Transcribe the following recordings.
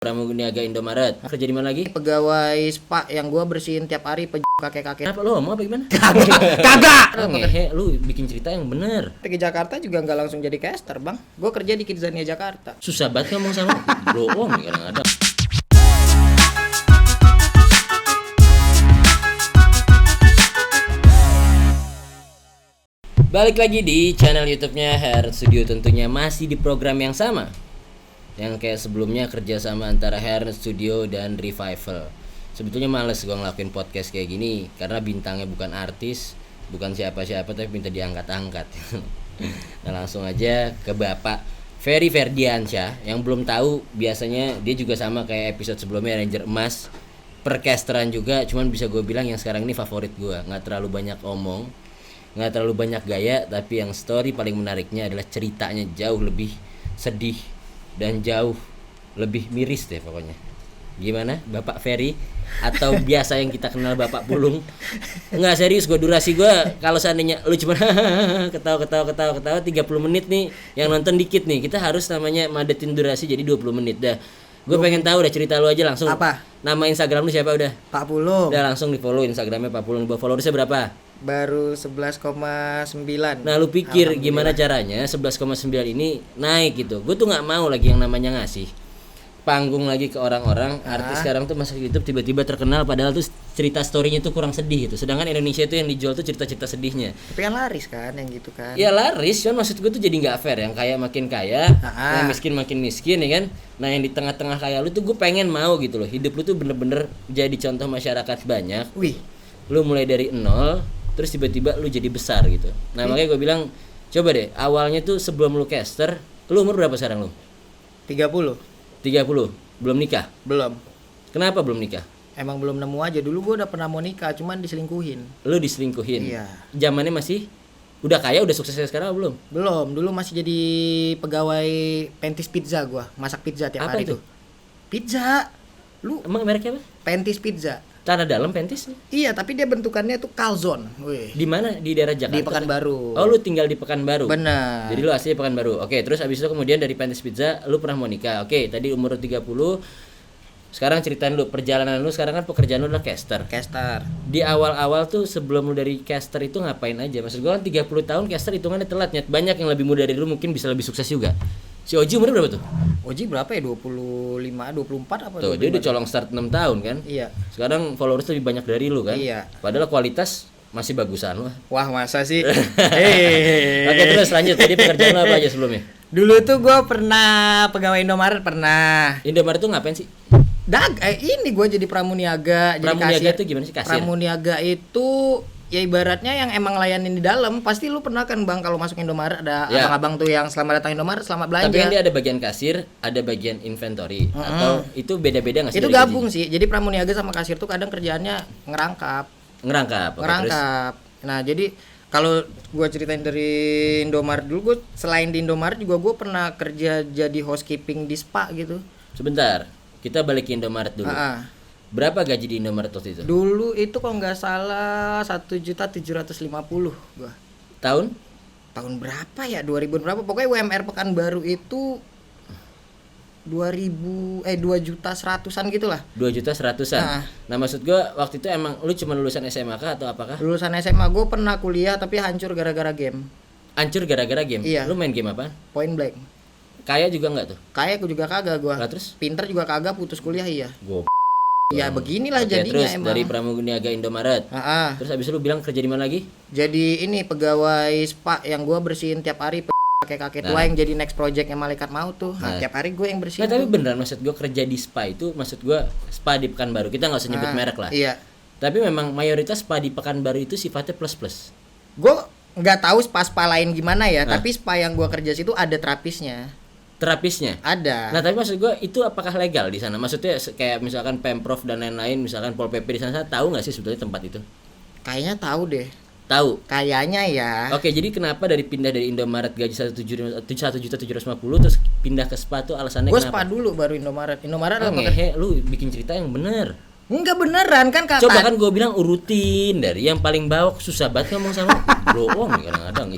Pramuniaga Indomaret. Kerja di mana lagi? Pegawai spa yang gua bersihin tiap hari kakek-kakek. Kenapa lu ngomong apa gimana? Kagak. Ngehe, lu bikin cerita yang bener. Ke Jakarta juga nggak langsung jadi caster, Bang. Gua kerja di Kidzania Jakarta. Susah banget ngomong sama bro nih kadang-kadang. Balik lagi di channel YouTube-nya Hair Studio, tentunya masih di program yang sama. Yang kayak sebelumnya, kerjasama antara Hair Studio dan Revival. Sebetulnya males gue ngelakuin podcast kayak gini karena bintangnya bukan artis, bukan siapa-siapa, tapi minta diangkat-angkat. Nah langsung aja ke Bapak Ferry Ferdiansyah. Yang belum tahu, biasanya dia juga sama kayak episode sebelumnya, Ranger Emas, percasteran juga. Cuman bisa gue bilang yang sekarang ini favorit gue. Gak terlalu banyak omong, gak terlalu banyak gaya, tapi yang story paling menariknya adalah ceritanya jauh lebih sedih dan jauh lebih miris deh pokoknya. Gimana Bapak Ferry, atau biasa yang kita kenal Bapak Pulung? Enggak, serius gue, durasi gue kalau seandainya lu cuma ketawa 30 menit nih, yang nonton dikit nih, kita harus namanya madetin durasi jadi 20 menit dah. Gue pengen tahu dah cerita lu aja langsung. Apa? Nama Instagram lu siapa udah? Pak Pulung. Udah langsung di follow Instagramnya Pak Pulung. Followersnya berapa? Baru 11,9. Nah lu pikir gimana caranya 11,9 ini naik gitu. Gue tuh gak mau lagi yang namanya ngasih panggung lagi ke orang-orang. Artis sekarang tuh masuk YouTube tiba-tiba terkenal, padahal tuh cerita storynya tuh kurang sedih gitu. Sedangkan Indonesia tuh yang dijual tuh cerita-cerita sedihnya. Tapi kan laris kan yang gitu kan. Ya laris, cuman maksud gue tuh jadi gak fair. Yang kaya makin kaya, yang miskin makin miskin, ya kan. Nah yang di tengah-tengah kayak lu tuh gue pengen mau gitu loh. Hidup lu tuh bener-bener jadi contoh masyarakat banyak. Wih, Lu mulai dari nol, terus tiba-tiba lu jadi besar gitu. Nah makanya gue bilang, coba deh awalnya tuh sebelum lu caster, lu umur berapa sekarang lu? 30. 30, belum nikah? Belum. Kenapa belum nikah? Emang belum nemu aja. Dulu gua udah pernah mau nikah, cuman diselingkuhin. Lu diselingkuhin? Iya. Zamannya masih udah kaya, udah sukses sekarang belum? Belum. Dulu masih jadi pegawai Pentis Pizza gua, masak pizza tiap Apa hari itu? tuh. Pizza. Lu Emang mereknya apa? Pentis Pizza. Tanah dalam pentis? Iya, tapi dia bentukannya tuh calzone. Wih. Di mana? Di daerah Jakarta? Di Pekanbaru. Oh, lu tinggal di Pekanbaru? Benar. Jadi lu asli Pekanbaru. Oke, terus abis itu kemudian dari Pentis Pizza lu pernah mau nikah. Oke, tadi umur 30. Sekarang ceritain lu perjalanan lu. Sekarang kan pekerjaan lu adalah caster. Caster. Di awal-awal tuh sebelum lu dari caster itu ngapain aja? Maksud gua kan 30 tahun caster hitungannya telat, Nyet. Banyak yang lebih muda dari lu mungkin bisa lebih sukses juga. Si Oji umurnya berapa tuh? Oji berapa ya? 25, 24 apa? Tuh, 25? dia udah colong start 6 tahun kan? Iya. Sekarang followers lebih banyak dari lu kan? Iya. Padahal kualitas masih bagusan lu. Wah, masa sih? Oke, terus lanjut. Tadi pekerjaan lu apa aja sebelumnya? Dulu tuh gue pernah pegawai Indomaret, pernah. Indomaret tuh ngapain sih? Ini gue jadi pramuniaga, jadi Pramuniaga kasir. itu gimana sih, kasir? Pramuniaga itu ya ibaratnya yang emang layanin di dalam. Pasti lu pernah kan Bang kalau masuk Indomaret ada Ya. abang-abang tuh yang selamat datang Indomaret, selamat belanja. Tapi kan dia ada bagian kasir, ada bagian inventory, atau itu beda-beda nggak sih? Itu dari gabung gaji? sih. Jadi pramuniaga sama kasir tuh kadang kerjaannya ngerangkap. Ngerangkap. Oke, terus? Ngerangkap. Nah, jadi kalau gue ceritain dari Indomaret dulu, gue selain di Indomaret juga gue pernah kerja jadi housekeeping di spa gitu. Sebentar, kita balik ke Indomaret dulu. Berapa gaji di Indomaret waktu itu? Dulu itu kalau nggak salah 1.750.000 gua. Tahun? Tahun berapa ya? 2000 berapa? Pokoknya UMR Pekanbaru itu 2.100.000-an gitulah. 2.100.000-an. Nah, maksud gua waktu itu emang lu cuma lulusan SMA kah atau apakah? Lulusan SMA gue pernah kuliah tapi hancur gara-gara game. Hancur gara-gara game? Iya. Lu main game apa? Point blank. Kaya juga nggak tuh? Kayak gue juga kagak gua. Lah, terus? Pinter juga kagak, putus kuliah iya. Gua. Ya beginilah Oke, jadinya terus emang. dari Pramuniaga Indomaret. Terus abis itu lu bilang kerja di mana lagi? Jadi ini pegawai spa yang gue bersihin tiap hari kakek-kakek tua yang jadi next projectnya malaikat maut tuh. Nah, tiap hari gue yang bersihin. Nah, tapi beneran maksud gue kerja di spa itu, maksud gue spa di Pekanbaru. Kita nggak usah nyebut merek lah. Iya. Tapi memang mayoritas spa di Pekanbaru itu sifatnya plus-plus. Gue nggak tahu spa lain gimana ya, tapi spa yang gue kerja situ ada terapisnya. Terapisnya? Ada. Nah, tapi maksud gue itu apakah legal di sana? Maksudnya kayak misalkan Pemprov dan lain-lain, misalkan Pol PP di sana tahu nggak sih sebetulnya tempat itu? Kayaknya tahu deh. Tahu. Kayaknya ya. Oke, jadi kenapa pindah dari Indomaret gaji 1.750.000 terus pindah ke spa tuh alasannya Gue kenapa? spa dulu baru Indomaret. Indomaret apa? Ngehe, lu bikin cerita yang bener. Enggak beneran kan kata. Coba kan gue bilang urutin dari yang paling bawah, susah banget ngomong sama bro nih kadang-kadang.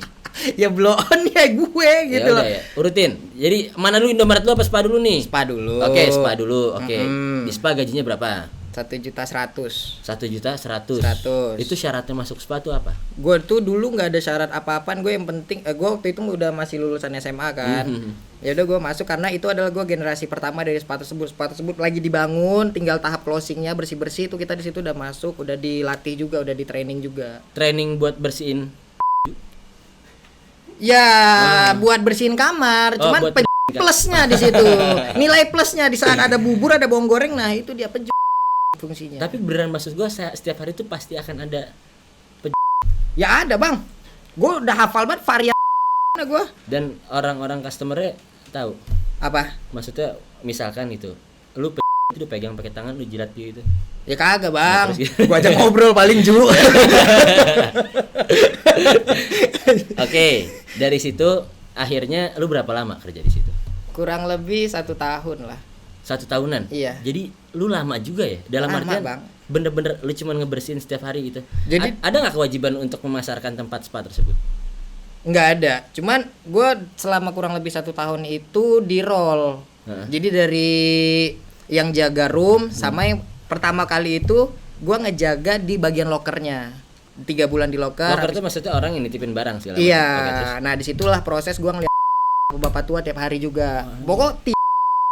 Ya blow on ya gue gitu Ya loh. udah ya, urutin. Jadi mana dulu, Indomaret lu apa Spa dulu nih? Spa dulu. Oke, Spa dulu. Oke. Mm-mm. Di Spa gajinya berapa? 1.100.000. 1.100.000. 100. Itu syaratnya masuk Spa tuh apa? Gue tuh dulu nggak ada syarat apa-apaan, gue yang penting gue waktu itu udah masih lulusan SMA kan. Ya udah gue masuk karena itu adalah gue generasi pertama dari spa tersebut lagi dibangun, tinggal tahap closingnya bersih itu kita di situ udah masuk, udah dilatih juga, udah di training juga. Training buat bersihin. Ya buat bersihin kamar, Oh, cuman buat bersihin kamar. plusnya di situ, nilai plusnya di saat ada bubur ada bawang goreng, nah itu dia fungsinya. Tapi beneran maksud gua setiap hari tuh pasti akan ada. Ya ada bang, gue udah hafal banget varian gue. Dan orang-orang customernya tahu. Apa? Maksudnya misalkan itu, lu itu pegang pakai tangan, lu jilat gitu. Ya kagak bang, Nah, terus gue aja ngobrol paling ju. Oke, dari situ akhirnya lu berapa lama kerja di situ? Kurang lebih 1 tahun lah. 1 tahunan. Iya. Jadi lu lama juga ya, dalam Lama, artian Bang. bener-bener lu cuma ngebersihin setiap hari gitu. Jadi- ada nggak kewajiban untuk memasarkan tempat spa tersebut? Nggak ada, cuman gue selama kurang lebih 1 tahun itu di roll. Heeh. Jadi dari yang jaga room sama yang pertama kali itu gue ngejaga di bagian lokernya. 3 bulan di loker. Locker itu maksudnya orang yang nitipin barang segala Iya, macam. Oke, terus? nah disitulah proses gue ngeliat bapak tua tiap hari juga. Pokok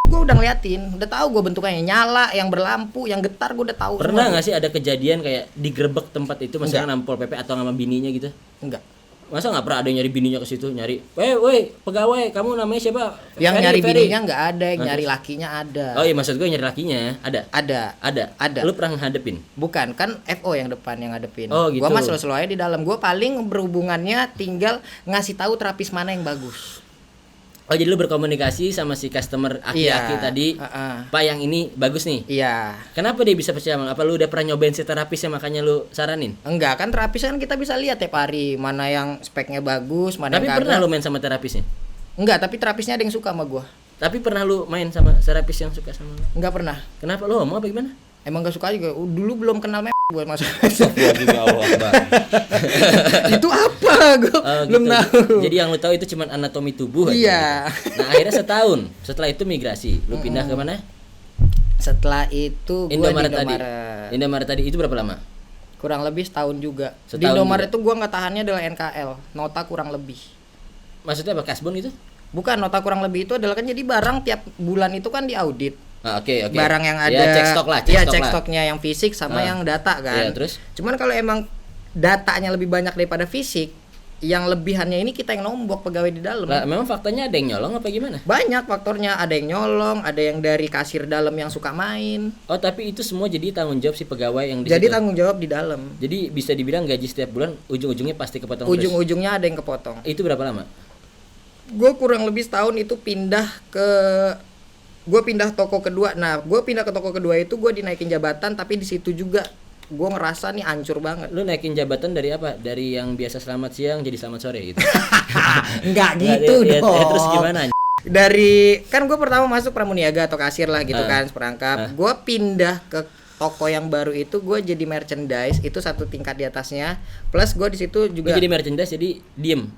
gue udah ngeliatin, udah tahu gue bentuknya yang nyala, yang berlampu, yang getar gue udah tahu. Pernah semua. nggak sih ada kejadian kayak digerebek tempat itu, misalnya nampol PP atau sama bininya gitu? Enggak. Masa nggak pernah ada yang nyari bininya ke situ, nyari, woi pegawai, kamu namanya siapa? Yang Ferry, nyari Ferry." bininya nggak ada, yang Nah, nyari terus? lakinya ada. Oh iya, maksud gue nyari lakinya ada. Ada. Lu pernah ngadepin? Bukan, kan FO yang depan yang ngadepin. Oh, gitu. Gua mah selalu aja di dalam. Gua paling berhubungannya tinggal ngasih tahu terapis mana yang bagus. Oh jadi lu berkomunikasi sama si customer aki-aki Iya, tadi, heeh. Pak yang ini bagus nih. Iya. Kenapa dia bisa percaya? Apa lu udah pernah nyobain si terapisnya makanya lu saranin? Enggak, kan terapis kan kita bisa lihat tiap hari mana yang speknya bagus, mana Tapi yang pernah kagak. lu main sama terapisnya? Enggak, tapi terapisnya ada yang suka sama gua. Tapi pernah lu main sama terapis yang suka sama lu? Enggak pernah. Kenapa lu homo apa gimana? Emang gak suka juga. Dulu belum kenal buat masuk. Itu apa? Gua Oh, belum gitu. tahu. Jadi yang lu tahu itu cuma anatomi tubuh aja. Iya. Gitu. Nah, akhirnya setahun setelah itu migrasi, lu pindah ke mana? Setelah itu gua Indomaret di tadi. Indomaret. Indomaret tadi itu berapa lama? Kurang lebih setahun juga. Di Setahun Indomaret juga. itu gua nggak tahannya adalah NKL, nota kurang lebih. Maksudnya apa, kasbon itu? Bukan, nota kurang lebih itu adalah kan jadi barang tiap bulan itu kan diaudit. Ah, oke. Barang yang ada. Ya, cek stok lah, Iya, stok cek lah. stoknya yang fisik sama Ah. yang data kan. Iya, terus? Cuman kalau emang datanya lebih banyak daripada fisik, yang lebihannya ini kita yang nombok pegawai di dalam. Lah, memang faktanya ada yang nyolong apa gimana? Banyak faktornya, ada yang nyolong, ada yang dari kasir dalam yang suka main. Oh, tapi itu semua jadi tanggung jawab si pegawai yang di Jadi situ. tanggung jawab di dalam. Jadi bisa dibilang gaji setiap bulan ujung-ujungnya pasti kepotong terus. Ujung-ujungnya ada yang kepotong. Itu berapa lama? Gue kurang lebih setahun itu gue pindah toko kedua. Nah, gue pindah ke toko kedua itu gue dinaikin jabatan, tapi di situ juga gue ngerasa nih hancur banget. Lu naikin jabatan dari apa? Dari yang biasa selamat siang jadi selamat sore gitu. Enggak Nggak, gitu ya, dong. ya, terus gimana? Dari kan gue pertama masuk pramuniaga atau kasir lah gitu Ah. kan, seperangkap. Gue pindah ke toko yang baru itu gue jadi merchandise, itu 1 tingkat di atasnya. Plus gue di situ Lu juga jadi merchandise jadi diem.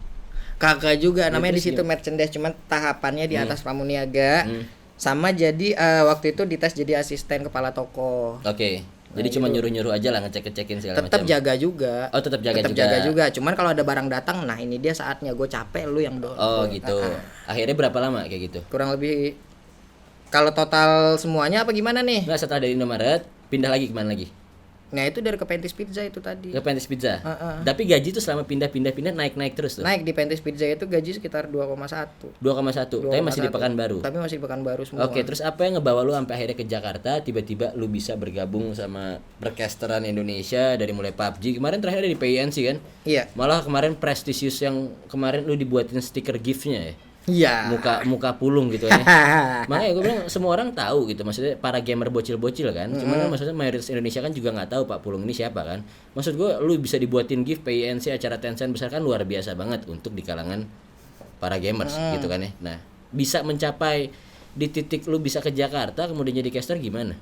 kakak juga namanya di terus situ merchandise, cuman tahapannya di atas pramuniaga. Hmm. Sama jadi waktu itu dites jadi asisten kepala toko. Oke. Jadi cuma nyuruh-nyuruh aja lah, ngecek-ngecekin segala Tetap macam. jaga juga. Oh, tetap jaga Tetap juga. jaga juga. Cuman kalau ada barang datang, nah ini dia saatnya gue capek, lu yang dorong. Oh, gitu. Akhirnya berapa lama kayak gitu? Kurang lebih kalau total semuanya apa gimana nih? Enggak, setelah dari Indomaret pindah lagi kemana lagi? Nah itu dari ke Pentis Pizza itu tadi. Ke Pentis Pizza. Heeh. Tapi gaji tuh selama pindah-pindah naik-naik terus tuh. Naik di Pentis Pizza itu gaji sekitar 2,1. 2,1. Tapi masih di Pekanbaru. Tapi masih di Pekanbaru semua. Oke, terus apa yang ngebawa lu sampai akhirnya ke Jakarta, tiba-tiba lu bisa bergabung sama percasteran Indonesia dari mulai PUBG. Kemarin terakhir ada di PINC kan? Iya. Malah kemarin prestisius yang kemarin lu dibuatin stiker gift-nya ya. Iya. Muka pulung gitu ya. Makanya gue bilang semua orang tahu gitu, maksudnya para gamer bocil-bocil kan. Cuman kan maksudnya mayoritas Indonesia kan juga nggak tahu Pak Pulung ini siapa kan. Maksud gue lu bisa dibuatin gift PINC acara Tencent besar kan luar biasa banget untuk di kalangan para gamers gitu kan ya. Nah, bisa mencapai di titik lu bisa ke Jakarta kemudian jadi caster gimana?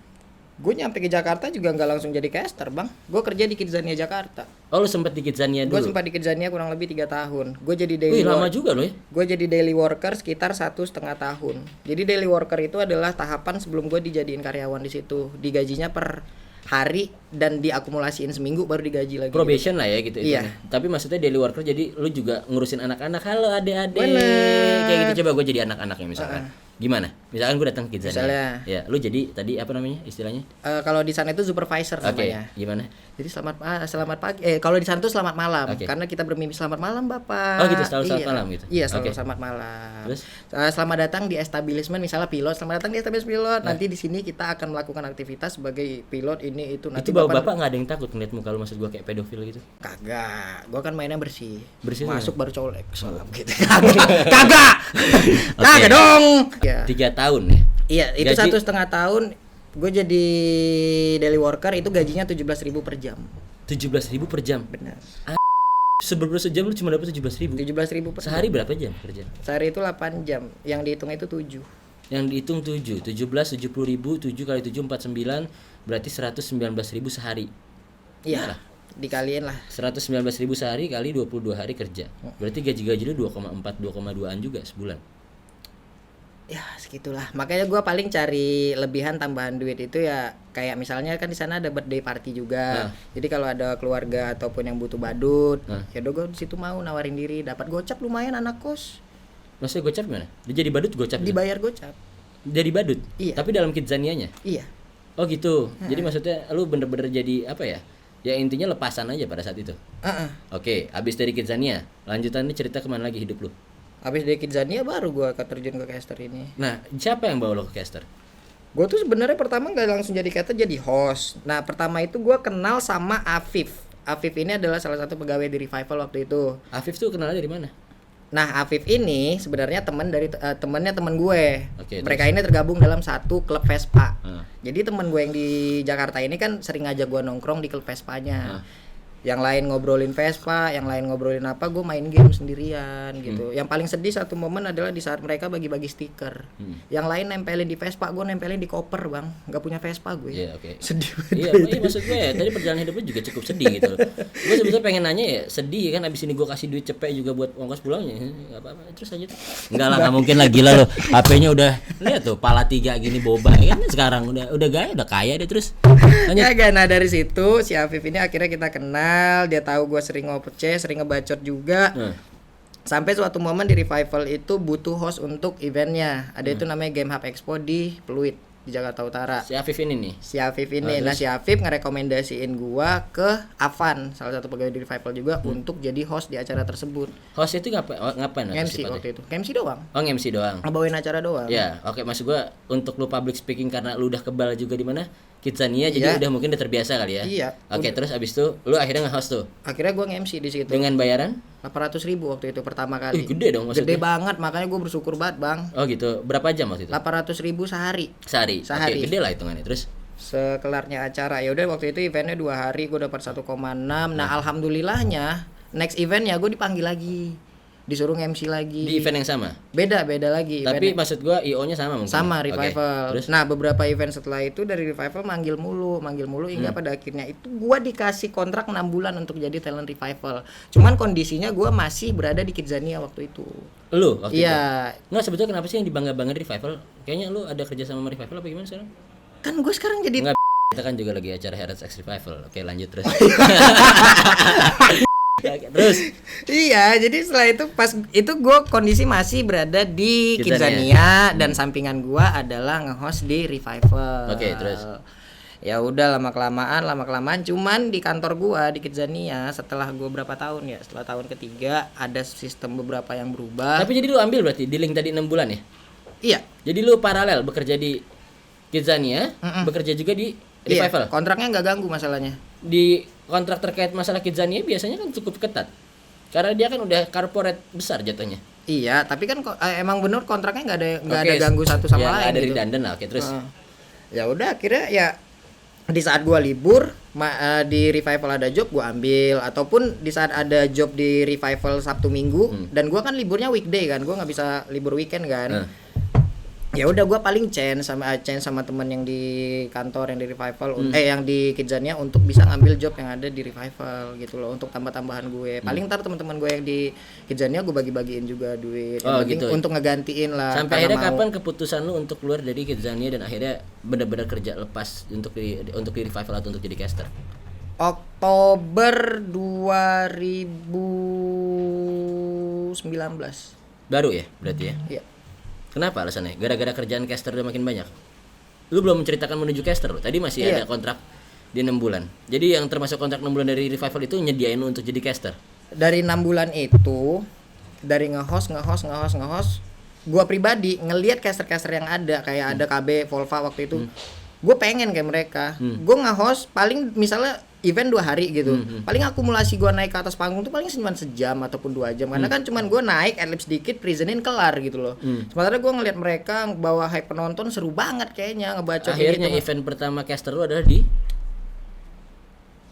Gue nyampe ke Jakarta juga nggak langsung jadi caster bang. Gue kerja di Kidzania Jakarta. Oh lu sempet di Kidzania Gue dulu? sempat di Kidzania kurang lebih 3 tahun. Gue jadi Wih lama juga loh ya. Gue jadi daily worker sekitar 1,5 tahun. Jadi daily worker itu adalah tahapan sebelum gue dijadiin karyawan di situ. Digajinya per hari dan diakumulasiin seminggu baru digaji lagi. Probation lah ya gitu. Iya. Tapi maksudnya daily worker jadi lu juga ngurusin anak-anak. Halo adik-adik. Bener. Kayak gitu, coba gue jadi anak-anaknya misalkan. Gimana? Misalkan gue datang ke Kidzania. Misalnya. Ya, lu jadi tadi apa namanya istilahnya? Kalau di sana itu supervisor Oke, namanya. gimana? Jadi selamat pagi. Kalau di sana tuh selamat malam Oke. karena kita bermimpi selamat malam Bapak. Oh gitu, selalu selamat malam gitu? Iya, selalu Oke. selamat malam. Terus? Selamat datang di establishment misalnya pilot. Selamat datang di establishment pilot. Nanti di sini kita akan melakukan aktivitas sebagai pilot ini itu nanti Itu bapak nggak ada yang takut ngeliat muka lu, maksud gue kayak pedofil gitu? Kagak. Gua kan mainnya bersih. Bersih Masuk tuh baru colek. Salam gitu. Kagak. Kagak dong. Ya. 3 tahun ya? Iya, itu Gaji- 1,5 tahun gue jadi daily worker itu gajinya 17.000 per jam. 17.000 per jam. Benar. Seberapa sejam lu cuma dapat 17.000? 17.000 per Sehari berapa jam kerja? Sehari itu 8 jam. Yang dihitung itu 7. Yang dihitung 7, 17, 70.000, 7 kali 7, 49, berarti 119.000 sehari. Iya. Dikaliin lah. 119.000 sehari kali 22 hari kerja. Berarti gaji-gaji lu 2,4, 2,2an juga sebulan. Ya segitulah. Makanya gue paling cari lebihan tambahan duit itu ya kayak misalnya kan di sana ada birthday party juga. Jadi kalau ada keluarga ataupun yang butuh badut, ya udah gue di situ mau nawarin diri, dapat gocap lumayan anak kos. Maksudnya gocap gimana? Dia jadi badut gocap gitu? Dibayar gocap. Jadi badut? Iya. Tapi dalam Kidzanianya? Iya. Oh gitu. Jadi maksudnya lu bener-bener jadi apa ya? Ya intinya lepasan aja pada saat itu. Oke, abis dari Kidzania, lanjutannya cerita kemana lagi hidup lu? Habis dari Kidzania baru gue terjun ke caster ini. Nah, siapa yang bawa lo ke caster? Gue tuh sebenarnya pertama nggak langsung jadi caster, jadi host. Nah pertama itu gue kenal sama Afif. Afif ini adalah salah satu pegawai di Revival waktu itu. Afif tuh kenalnya dari mana? Nah Afif ini sebenarnya temennya temen gue. Oke, Mereka ini tergabung dalam satu klub Vespa. Ah. Jadi temen gue yang di Jakarta ini kan sering ngajak gue nongkrong di klub Vespanya. Yang lain ngobrolin Vespa, yang lain ngobrolin apa, gue main game sendirian gitu. Yang paling sedih satu momen adalah di saat mereka bagi-bagi stiker. Yang lain nempelin di Vespa, gue nempelin di koper bang. Gak punya Vespa gue. Iya, oke. Sedih Iya, banget. iya maksud gue ya, tadi perjalanan hidup lu juga cukup sedih gitu. Gue sebetulnya pengen nanya ya, sedih kan abis ini gue kasih duit cepet juga buat ongkos pulangnya. Enggak apa-apa, terus aja. Enggak lah, enggak mungkin lah, gila lo. HP-nya udah lihat tuh, pala 3 gini boba kan sekarang udah gaya, udah kaya deh terus. Lanjut. Ya nah dari situ si Afif ini akhirnya kita kenal. Dia tahu gue sering ngopece, sering ngebacot juga. Sampai suatu momen di Revival itu butuh host untuk eventnya. Ada itu namanya Game Hub Expo di Pluit di Jakarta Utara. Si Afif ini nih. Si Afif ini, nah si Afif ngerekomendasiin gua ke Avan, salah satu pegawai di Revival juga untuk jadi host di acara tersebut. Host itu ngapain? MC sifatnya? waktu itu, MC doang, Oh, MC doang. ngebawain acara doang. Ya, oke, maksud gua untuk lu public speaking karena lu udah kebal juga di mana? Kidzania, jadi udah mungkin udah terbiasa kali ya. Iya. Oke, terus abis itu lu akhirnya nge-host tuh Akhirnya gua nge-MC di situ. dengan bayaran? 800.000 waktu itu pertama kali. Gede dong maksudnya. Gede banget, makanya gua bersyukur banget, Bang. Oh gitu. Berapa jam waktu itu? 800.000 sehari. Sehari. Sehari. Oke, gede lah hitungannya. Terus Sekelarnya acara. Ya udah waktu itu eventnya 2 hari, gua dapat 1,6. Nah, alhamdulillahnya next eventnya gua dipanggil lagi. Disuruh MC lagi. di event yang sama. Beda lagi. Tapi eventnya. maksud gua IO-nya sama mungkin. Sama Oke. Revival. Terus Nah, beberapa event setelah itu dari Revival manggil mulu hingga pada akhirnya itu gua dikasih kontrak 6 bulan untuk jadi talent Revival. Cuman kondisinya gua masih berada di Kidzania waktu itu. lu waktu itu. Iya, Nggak, sebetulnya kenapa sih yang dibangga-banggain Revival? Kayaknya lu ada kerja sama Revival apa gimana sekarang? kan gue sekarang jadi Enggak, kita kan juga lagi acara Heritage X Revival. Oke, lanjut terus. Oke, terus iya, jadi setelah itu pas itu gue kondisi masih berada di Kidzania dan sampingan gue adalah nge-host di Revival. Oke, terus? Ya udah lama kelamaan cuman di kantor gua di Kidzania setelah gua berapa tahun ya, setelah tahun ketiga ada sistem beberapa yang berubah. Tapi jadi lu ambil berarti di link tadi 6 bulan ya? Iya. Jadi lu paralel bekerja di Kidzania, bekerja juga di Revival. Iya, kontraknya nggak ganggu masalahnya. Di kontrak terkait masalah Kidzania biasanya kan cukup ketat. Karena dia kan udah corporate besar jatuhnya. Iya, tapi kan emang bener kontraknya nggak ada Oke, ganggu satu sama ya, lain. ada gitu. redundant lah. Oke, terus Ya udah akhirnya ya di saat gua libur di Revival ada job gua ambil, ataupun di saat ada job di Revival Sabtu Minggu dan gua kan liburnya weekday kan, gua nggak bisa libur weekend kan. Ya udah gue paling chain sama teman yang di kantor yang di Revival yang di Kidzania untuk bisa ngambil job yang ada di Revival gitu loh, untuk tambah-tambahan gue. Paling ntar teman-teman gue yang di Kidzania gue bagi-bagiin juga duit. Yang penting gitu. untuk ngegantiin lah. Sampai akhirnya kapan keputusan lu untuk keluar dari Kidzania dan akhirnya benar-benar kerja lepas untuk di Revival atau untuk jadi caster? Oktober 2019. Baru ya berarti ya? Iya. Kenapa alasannya? Gara-gara kerjaan caster udah makin banyak? Lu belum menceritakan menuju caster lu. Tadi masih ada kontrak di 6 bulan. Jadi yang termasuk kontrak 6 bulan dari Revival itu nyediain lu untuk jadi caster? Dari 6 bulan itu, dari nge-host, gua pribadi ngelihat caster-caster yang ada, kayak ada KB, Volva waktu itu. Gue pengen kayak mereka. Gue nge-host paling misalnya event 2 hari gitu. Paling akumulasi gue naik ke atas panggung tuh paling cuma sejam ataupun 2 jam. Karena kan cuman gue naik, adlib sedikit, presentin kelar gitu loh. Sementara gue ngeliat mereka bawa hype penonton, seru banget kayaknya ngebacot. Akhirnya gitu. event pertama caster lu adalah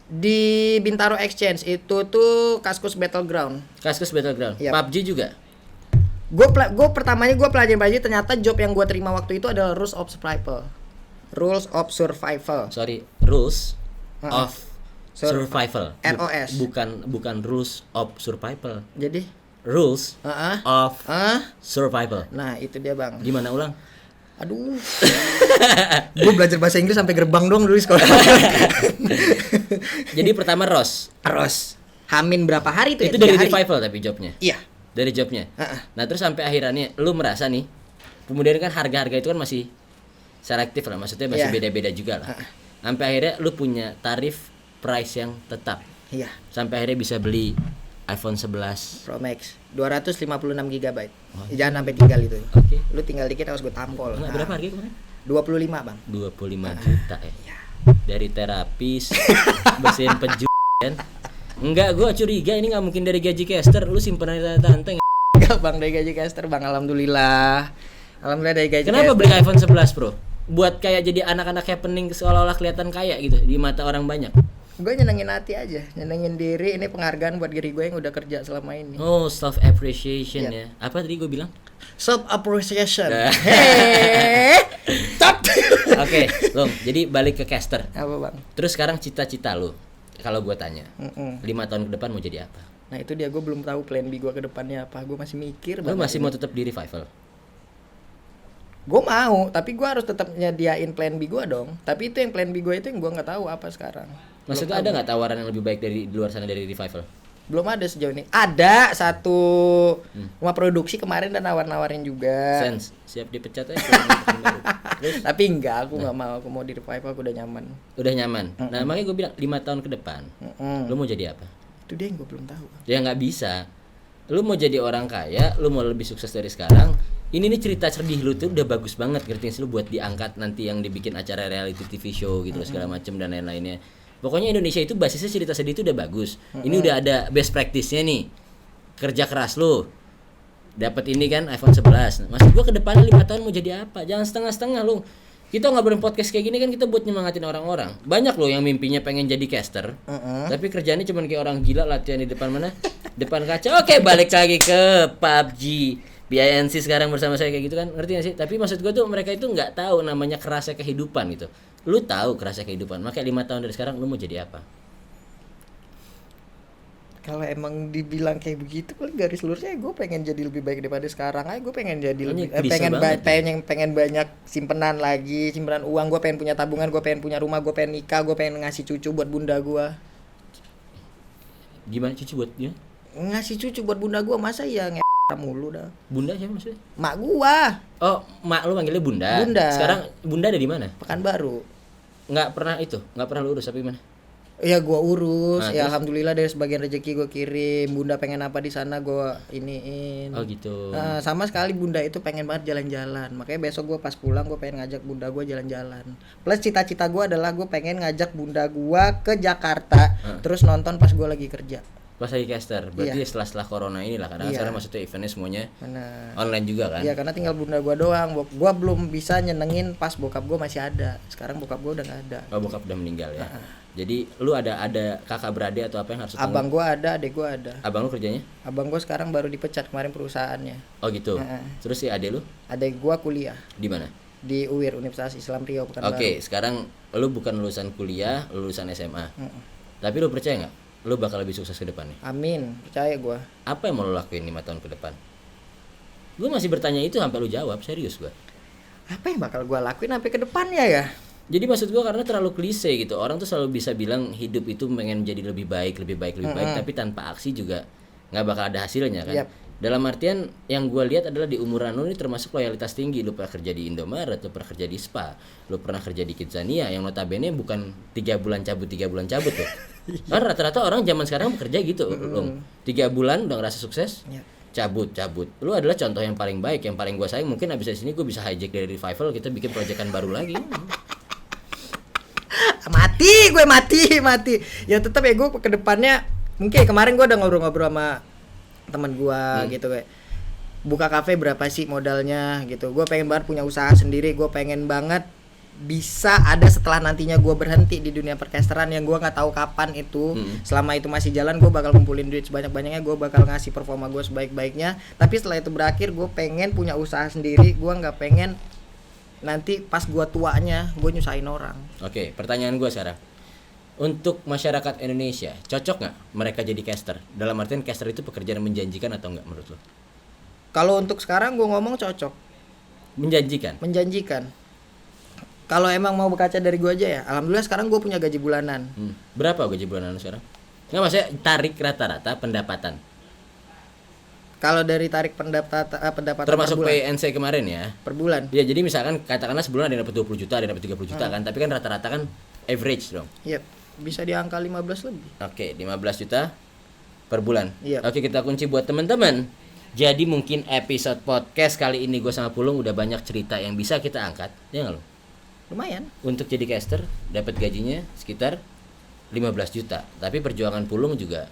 di Bintaro Exchange, itu tuh Kaskus Battleground. Kaskus Battleground. Yap. PUBG juga. Gue pertamanya gue pelajarin ternyata job yang gue terima waktu itu adalah Rules of Survival. Sorry, Rules of Survival. ROS. Bukan Rules of Survival. Jadi Rules of Survival. Nah, itu dia, Bang. Gimana ulang? Aduh. Gue belajar bahasa Inggris sampai gerbang dong dulu di sekolah. Jadi pertama Ros. Hamin berapa hari itu ya? Itu dari 3 hari. Revival tapi jobnya. Iya. Dari jobnya. Nah, terus sampai akhirnya lu merasa nih, kemudian kan harga-harga itu kan masih selektif lah, maksudnya masih beda-beda juga lah. Sampai akhirnya lu punya tarif price yang tetap. Iya. Sampai akhirnya bisa beli iPhone 11 Pro Max 256 GB. Jangan sampai tinggal itu. Oke. Lu tinggal dikit harus gue tampol. Nah, berapa harganya kemarin? 25, Bang. 25 juta ya. Dari terapis bersihin peju kan. Enggak, gua curiga ini nggak mungkin dari gaji caster, lu simpenan tante. Enggak, Bang, dari gaji caster, Bang. Alhamdulillah dari gaji Kenapa caster. beli iPhone 11 Pro? Buat kayak jadi anak-anak happening seolah-olah kelihatan kaya gitu di mata orang banyak. Gue nyenengin hati aja, nyenengin diri. Ini penghargaan buat diri gue yang udah kerja selama ini. Oh, self appreciation ya. Apa tadi gue bilang? Self appreciation. Hey, stop. Oke, Long. Jadi balik ke caster. Apa, Bang? Terus sekarang cita-cita lu, kalau gue tanya, 5 tahun ke depan mau jadi apa? Nah, itu dia, gue belum tahu plan B gue ke depannya apa. Gue masih mikir. Lu masih mau tetap di Revival? Gue mau, tapi gue harus tetap nyediain plan B gue dong. Tapi itu yang plan B gue itu yang gue nggak tahu apa sekarang. Maksudnya ada nggak tawaran yang lebih baik dari luar sana dari Revival? Belum ada sejauh ini. Ada satu rumah produksi kemarin dan nawar-nawarin juga. Sense, siap dipecat aja. Tapi enggak, aku nggak mau. Aku mau di Revival, aku udah nyaman. Udah nyaman. Nah, makanya gue bilang 5 tahun ke depan, lu mau jadi apa? Itu dia yang gue belum tahu. Ya nggak bisa. Lu mau jadi orang kaya, lu mau lebih sukses dari sekarang. Ini nih cerita sedih lu tuh udah bagus banget, ngerti sih lu buat diangkat nanti yang dibikin acara reality TV show gitu segala macem dan lain-lainnya. Pokoknya Indonesia itu basisnya cerita sedih itu udah bagus. Ini udah ada best practice-nya nih. Kerja keras lu. Dapat ini kan iPhone 11. Maksud gua ke depannya 5 tahun mau jadi apa? Jangan setengah-setengah lu. Kita ngobrolin podcast kayak gini kan kita buat nyemangatin orang-orang. Banyak loh yang mimpinya pengen jadi caster. Tapi kerjaannya cuma kayak orang gila latihan di depan mana? Depan kaca. Oke, balik lagi ke PUBG. BINC sekarang bersama saya kayak gitu kan, ngerti gak sih? Tapi maksud gue tuh mereka itu nggak tahu namanya kerasnya kehidupan gitu. Lu tahu kerasnya kehidupan, makanya 5 tahun dari sekarang lu mau jadi apa? Kalau emang dibilang kayak begitu, paling garis lurusnya gue pengen jadi lebih baik daripada sekarang. Gue pengen jadi pengen banyak simpenan lagi, simpenan uang. Gue pengen punya tabungan, gue pengen punya rumah, gue pengen nikah, gue pengen ngasih cucu buat bunda gue. Gimana cucu buat dia? Ngasih cucu buat bunda gue, masa ya mulu dah. Bunda siapa maksudnya? Mak gua. Oh, mak lu manggilnya bunda. Bunda. Sekarang bunda ada di mana? Pekanbaru. Nggak pernah lu urus tapi mana? Ya gua urus. Nah, ya terus? alhamdulillah dari sebagian rezeki gua kirim. Bunda pengen apa di sana gua iniin. Oh gitu. Sama sekali bunda itu pengen banget jalan-jalan. Makanya besok gua pas pulang gua pengen ngajak bunda gua jalan-jalan. Plus cita-cita gua adalah gua pengen ngajak bunda gua ke Jakarta terus nonton pas gua lagi kerja. Pas lagi caster. Berarti Iya. setelah corona inilah. Karena Iya. sekarang maksudnya eventnya semuanya Mana? online juga kan. Iya, karena tinggal bunda gua doang. Gua belum bisa nyenengin pas bokap gua masih ada. Sekarang bokap gua udah nggak ada. Oh, bokap udah meninggal ya. Jadi lu ada kakak beradik atau apa yang harus Abang gua ada, adik gua ada. Abang lu kerjanya? Abang gua sekarang baru dipecat kemarin perusahaannya. Oh gitu. Terus si adik lu Adik gua kuliah di mana? di UIR, Universitas Islam Riau Pekanbaru. Oke, sekarang lu bukan lulusan kuliah, lu lulusan SMA. Tapi lu percaya nggak? Lu bakal lebih sukses ke depannya. Amin, percaya gua. Apa yang mau lu lakuin 5 tahun ke depan? Gue masih bertanya itu sampai lu jawab, serius gua. Apa yang bakal gua lakuin sampai ke depannya ya? Jadi maksud gua karena terlalu klise gitu. Orang tuh selalu bisa bilang hidup itu pengen jadi lebih baik, tapi tanpa aksi juga nggak bakal ada hasilnya kan. Yap. Dalam artian yang gua lihat adalah di umuran lu ini termasuk loyalitas tinggi. Lu pernah kerja di Indomaret, lu pernah kerja di Spa, lu pernah kerja di Kidzania yang notabene bukan 3 bulan cabut tuh. Kan rata-rata orang zaman sekarang bekerja gitu, Long. 3 bulan udah ngerasa sukses, Yap. cabut. Lu adalah contoh yang paling baik, yang paling gua sayang. Mungkin abis dari sini gua bisa hijack dari Revival, kita bikin proyekan baru lagi. Mati. Ya tetap ya gue ke depannya mungkin kemarin gue udah ngobrol-ngobrol sama teman gue gitu kayak buka kafe berapa sih modalnya gitu. Gue pengen banget punya usaha sendiri, gue pengen banget bisa ada setelah nantinya gue berhenti di dunia percasteran yang gue nggak tahu kapan itu. Selama itu masih jalan gue bakal kumpulin duit sebanyak-banyaknya, gue bakal ngasih performa gue sebaik-baiknya. Tapi setelah itu berakhir gue pengen punya usaha sendiri, gue nggak pengen nanti pas gua tuanya gua nyusahin orang. Oke, pertanyaan gua sekarang. Untuk masyarakat Indonesia, cocok nggak mereka jadi caster? Dalam artian caster itu pekerjaan yang menjanjikan atau nggak menurut lo? Kalau untuk sekarang gua ngomong cocok, menjanjikan. Kalau emang mau berkaca dari gua aja ya, alhamdulillah sekarang gua punya gaji bulanan. Berapa gaji bulanan lo sekarang? Nggak, maksudnya tarik rata-rata pendapatan. Kalau dari tarik pendapatan Termasuk per bulan, PNC kemarin ya. per bulan. Ya jadi misalkan katakanlah sebulan ada yang dapat 20 juta, ada yang dapat 30 juta kan, tapi kan rata-rata kan average dong. Iya, bisa di angka 15 lebih. Oke, 15 juta per bulan. Iya. Oke, kita kunci buat teman-teman. Jadi mungkin episode podcast kali ini gue sama Pulung udah banyak cerita yang bisa kita angkat, ya nggak lo? Lumayan. Untuk jadi caster dapat gajinya sekitar 15 juta. Tapi perjuangan Pulung juga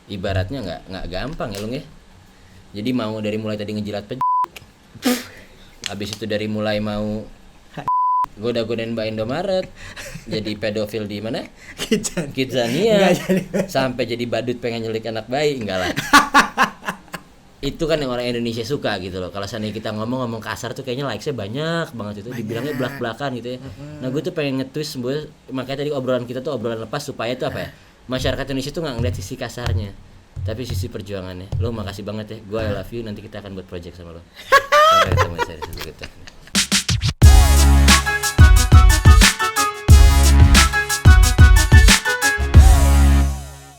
ibaratnya nggak gampang ya, Lung ya. Jadi mau dari mulai tadi ngejilat habis itu dari mulai mau goda-godain Mbak Indomaret, jadi pedofil di mana? Kidzania, sampai jadi badut pengen nyulik anak bayi, enggak lah. Itu kan yang orang Indonesia suka gitu loh. Kalau seandainya kita ngomong kasar tuh kayaknya likes-nya banyak banget itu, dibilangnya belak-belakan gitu ya. Nah, gue tuh pengen nge-twist makanya tadi obrolan kita tuh obrolan lepas supaya tuh apa ya? Masyarakat Indonesia tuh nggak ngeliat sisi kasarnya, tapi sisi perjuangannya. Lo makasih banget ya, gue I love you. Nanti kita akan buat project sama lo.